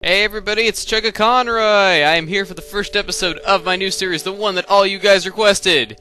Hey everybody, it's Chugga Conroy! I am here for the first episode of my new series, the one that all you guys requested!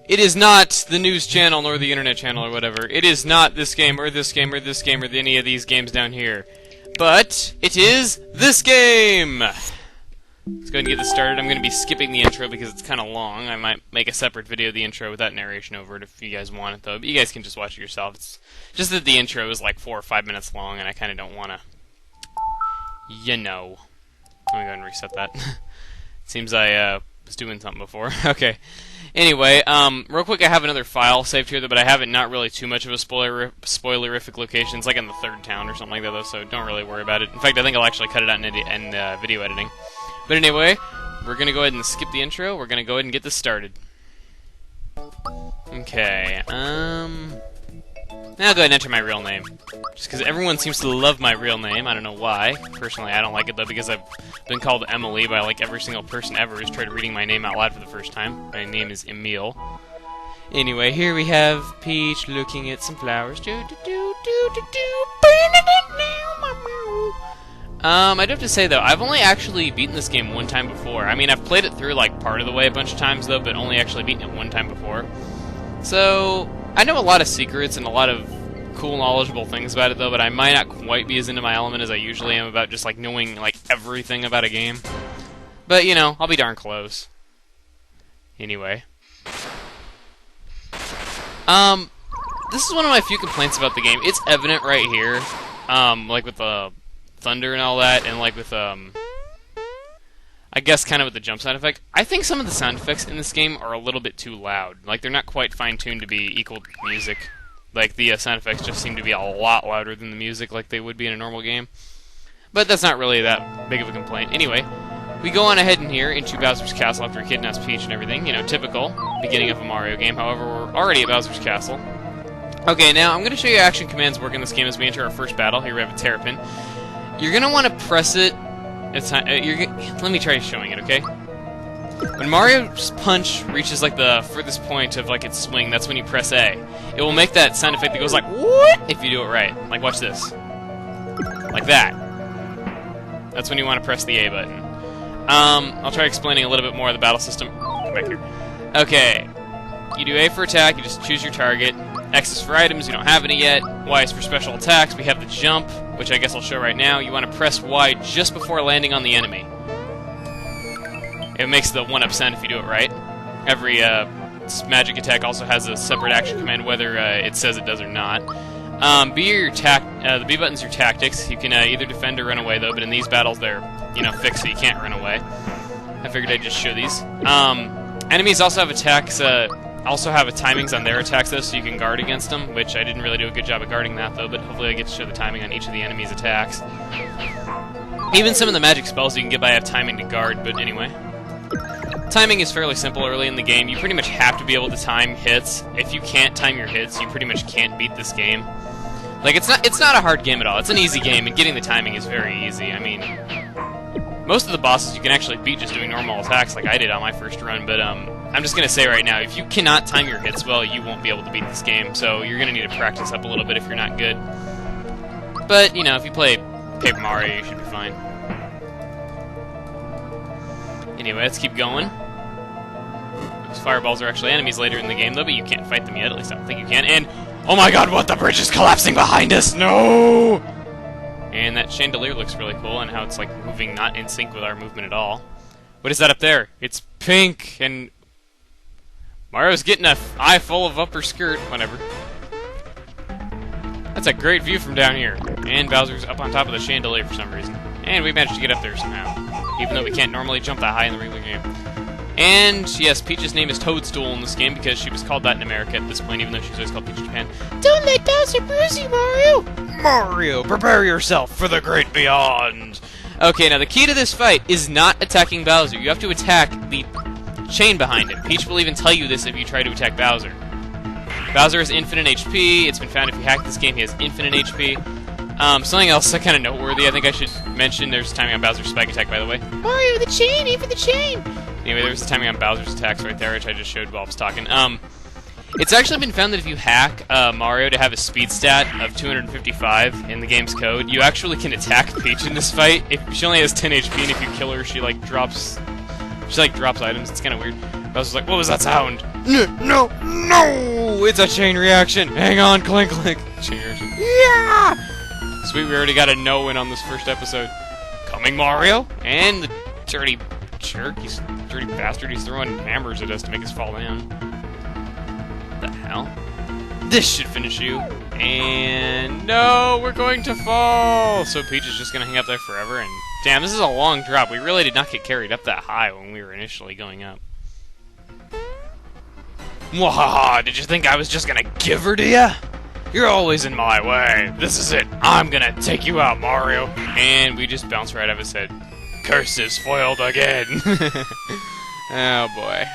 It is not the news channel, nor the internet channel, or whatever. It is not this game, or this game, or this game, or any of these games down here. But, it is this game! Let's go ahead and get this started. I'm going to be skipping the intro because it's kind of long. I might make a separate video of the intro with that narration over it if you guys want it, though. But you guys can just watch it yourself. It's just that the intro is like 4 or 5 minutes long, and I kind of don't want to... You know. Let me go ahead and reset that. Seems I was doing something before. Okay. Anyway, real quick, I have another file saved here, but I have it not really too much of a spoilerific location. It's like in the third town or something like that, though, so don't really worry about it. In fact, I think I'll actually cut it out in video editing. But anyway, we're going to go ahead and skip the intro. We're going to go ahead and get this started. Okay, now I'll go ahead and enter my real name. Just because everyone seems to love my real name. I don't know why. Personally, I don't like it, though, because I've been called Emily by, like, every single person ever who's tried reading my name out loud for the first time. My name is Emil. Anyway, here we have Peach looking at some flowers. I do have to say, though, I've only actually beaten this game one time before. I mean, I've played it through, like, part of the way a bunch of times, though, but only actually beaten it one time before. So, I know a lot of secrets and a lot of cool, knowledgeable things about it, though, but I might not quite be as into my element as I usually am about just, like, knowing, like, everything about a game. But, you know, I'll be darn close. Anyway. This is one of my few complaints about the game. It's evident right here, like, with the thunder and all that, and, like, with, I guess kind of with the jump sound effect. I think some of the sound effects in this game are a little bit too loud. Like, they're not quite fine-tuned to be equal to music. Like, the sound effects just seem to be a lot louder than the music like they would be in a normal game. But that's not really that big of a complaint. Anyway, we go on ahead in here into Bowser's Castle after he kidnaps Peach and everything. You know, typical beginning of a Mario game. However, we're already at Bowser's Castle. Okay, now I'm going to show you how action commands work in this game as we enter our first battle. Here we have a Terrapin. You're going to want to press it... let me try showing it, okay? When Mario's punch reaches, like, the furthest point of, like, its swing, that's when you press A. It will make that sound effect that goes like, what? If you do it right. Like, watch this. Like that. That's when you want to press the A button. I'll try explaining a little bit more of the battle system. Come back here. Okay. You do A for attack, you just choose your target. X is for items, you don't have any yet. Y is for special attacks. We have the jump, which I guess I'll show right now. You want to press Y just before landing on the enemy. It makes the 1-up sound if you do it right. Every magic attack also has a separate action command, whether it says it does or not. The B button's your tactics. You can either defend or run away, though, but in these battles they're, you know, fixed so you can't run away. I figured I'd just show these. Enemies also have attacks, also have timings on their attacks, though, so you can guard against them, which I didn't really do a good job of guarding that, though, but hopefully I get to show the timing on each of the enemies' attacks. Even some of the magic spells you can get by have timing to guard, but anyway. Timing is fairly simple early in the game. You pretty much have to be able to time hits. If you can't time your hits, you pretty much can't beat this game. Like, it's not a hard game at all. It's an easy game, and getting the timing is very easy. I mean, most of the bosses you can actually beat just doing normal attacks like I did on my first run, but I'm just going to say right now, if you cannot time your hits well, you won't be able to beat this game, so you're going to need to practice up a little bit if you're not good. But, you know, if you play Paper Mario, you should be fine. Anyway, let's keep going. Those fireballs are actually enemies later in the game, though, but you can't fight them yet. At least I don't think you can. And, oh my god, what? The bridge is collapsing behind us! No! And that chandelier looks really cool, and how it's, like, moving not in sync with our movement at all. What is that up there? It's pink, and... Mario's getting an eye full of upper skirt. Whatever. That's a great view from down here. And Bowser's up on top of the chandelier for some reason. And we managed to get up there somehow. Even though we can't normally jump that high in the regular game. And, yes, Peach's name is Toadstool in this game because she was called that in America at this point, even though she's always called Peach in Japan. Don't let Bowser bruise you, Mario! Mario, prepare yourself for the great beyond! Okay, now the key to this fight is not attacking Bowser. You have to attack the chain behind him. Peach will even tell you this if you try to attack Bowser. Bowser has infinite HP. It's been found if you hack this game, he has infinite HP. Something else kind of noteworthy I think I should mention. There's timing on Bowser's spike attack, by the way. Mario, the chain! Aim for the chain! Anyway, there's the timing on Bowser's attacks right there, which I just showed while I was talking. It's actually been found that if you hack Mario to have a speed stat of 255 in the game's code, you actually can attack Peach in this fight. She only has 10 HP, and if you kill her, she drops items. It's kind of weird. Bowser's like, what was that sound? No! It's a chain reaction! Hang on, clink, clink. Chain reaction. Yeah! Sweet, we already got a no-win on this first episode. Coming, Mario! And the dirty jerk, dirty bastard, he's throwing hammers at us to make us fall down. What the hell? This should finish you. And no, we're going to fall! So Peach is just gonna hang up there forever, and damn, this is a long drop. We really did not get carried up that high when we were initially going up. Mwahaha, did you think I was just gonna give her to ya? You're always in my way. This is it. I'm gonna take you out, Mario. And we just bounce right out of his head. Curses foiled again. Oh boy.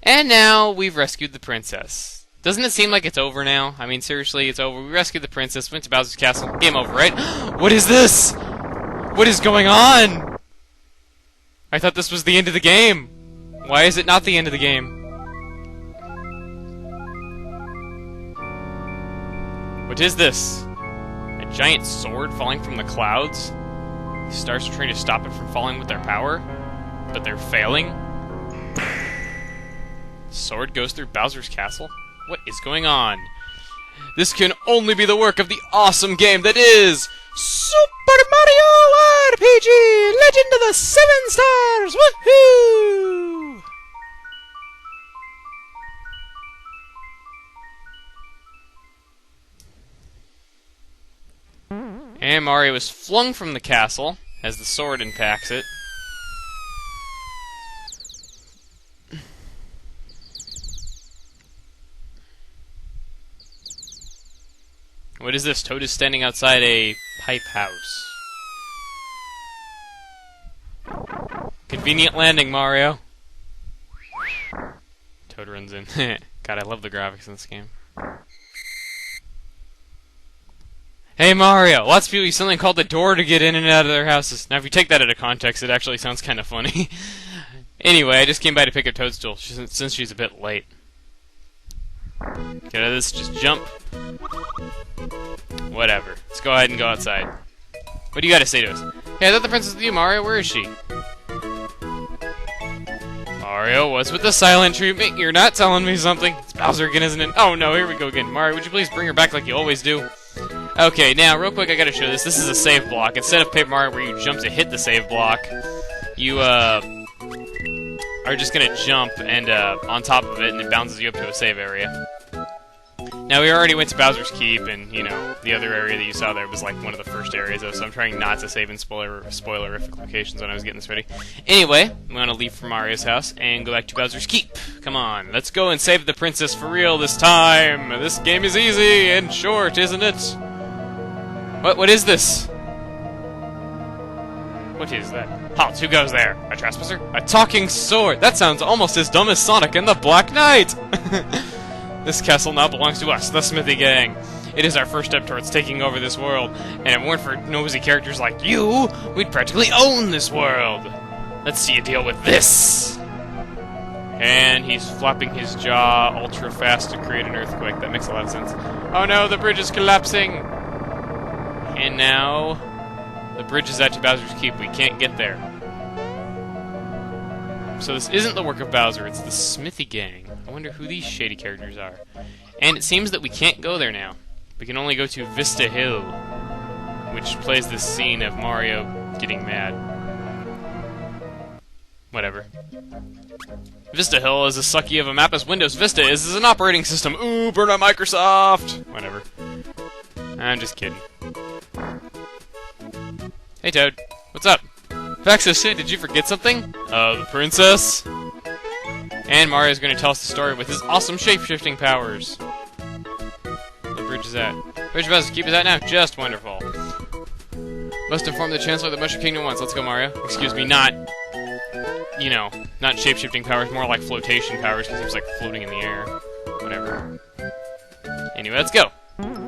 And now we've rescued the princess. Doesn't it seem like it's over now? I mean, seriously, it's over. We rescued the princess, went to Bowser's castle. Game over, right? What is this? What is going on? I thought this was the end of the game. Why is it not the end of the game? What is this? A giant sword falling from the clouds? The stars are trying to stop it from falling with their power, but they're failing? The sword goes through Bowser's castle? What is going on? This can only be the work of the awesome game that is Super Mario RPG Legend of the 7 Stars! Woohoo! And Mario is flung from the castle as the sword impacts it. What is this? Toad is standing outside a pipe house. Convenient landing, Mario. Toad runs in. God, I love the graphics in this game. Hey Mario! Lots of people use something called the door to get in and out of their houses. Now if you take that out of context, it actually sounds kind of funny. Anyway, I just came by to pick up Toadstool, since she's a bit late. Get out of this, just jump. Whatever. Let's go ahead and go outside. What do you gotta say to us? Hey, I thought the princess was with you, Mario. Where is she? Mario, what's with the silent treatment? You're not telling me something. It's Bowser again, isn't it? Oh no, here we go again. Mario, would you please bring her back like you always do? Okay, now, real quick, I gotta show this. This is a save block. Instead of Paper Mario where you jump to hit the save block, you, are just gonna jump and, on top of it, and it bounces you up to a save area. Now, we already went to Bowser's Keep, and, you know, the other area that you saw there was, like, one of the first areas, so I'm trying not to save in spoilerific locations when I was getting this ready. Anyway, I'm gonna leave from Mario's house and go back to Bowser's Keep. Come on, let's go and save the princess for real this time! This game is easy and short, isn't it? What is this? What is that? Halt, who goes there? A trespasser? A talking sword! That sounds almost as dumb as Sonic and the Black Knight! This castle now belongs to us, the Smithy Gang. It is our first step towards taking over this world, and if it weren't for nosy characters like you, we'd practically own this world! Let's see you deal with this! And he's flapping his jaw ultra fast to create an earthquake. That makes a lot of sense. Oh no, the bridge is collapsing! And now, the bridge is out to Bowser's Keep. We can't get there. So this isn't the work of Bowser, it's the Smithy Gang. I wonder who these shady characters are. And it seems that we can't go there now. We can only go to Vista Hill, which plays this scene of Mario getting mad. Whatever. Vista Hill is a sucky of a map as Windows Vista is an operating system. Ooh, burn out Microsoft! Whatever. I'm just kidding. Hey Toad, what's up? Faxo Sid, did you forget something? The princess? And Mario's gonna tell us the story with his awesome shape-shifting powers. The bridge is at. Bridge Bowser's Keep is at now. Just wonderful. Must inform the Chancellor that Mushroom Kingdom wants. Let's go, Mario. Excuse me, not, you know, not shape-shifting powers, more like flotation powers, because he was like floating in the air. Whatever. Anyway, let's go.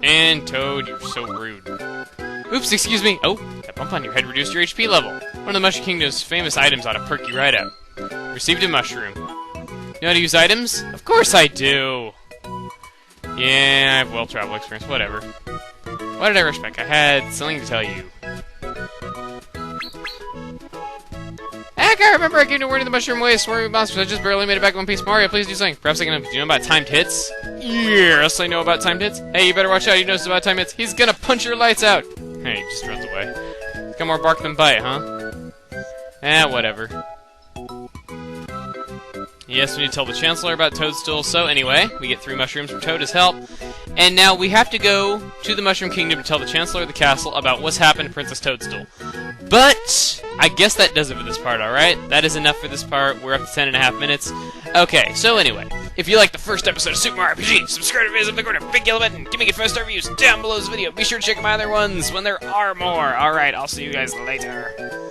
And Toad, you're so rude. Oops, excuse me. Oh, that bump on your head reduced your HP level. One of the Mushroom Kingdom's famous items ought to perk you right up. Received a mushroom. You know how to use items? Of course I do! Yeah, I have well travel experience, whatever. What did I respect? I had something to tell you. Heck, I remember I gave you a word in the mushroom way, swarming monsters. I just barely made it back in one piece. Mario, please do something. Perhaps I can... Do you know about timed hits? Yes, I know about timed hits. Hey, you better watch out. He knows about timed hits. He's gonna punch your lights out. Hey, he just runs away. Got more bark than bite, huh? Whatever. Yes, we need to tell the Chancellor about Toadstool. So anyway, we get 3 mushrooms from Toad as help. And now we have to go to the Mushroom Kingdom to tell the Chancellor of the castle about what's happened to Princess Toadstool. But I guess that does it for this part, alright? That is enough for this part. We're up to 10.5 minutes. Okay, so anyway, if you liked the first episode of Super Mario RPG, subscribe to videos in the corner, big yellow button, give me a 5-star reviews down below this video. Be sure to check my other ones when there are more. Alright, I'll see you guys later.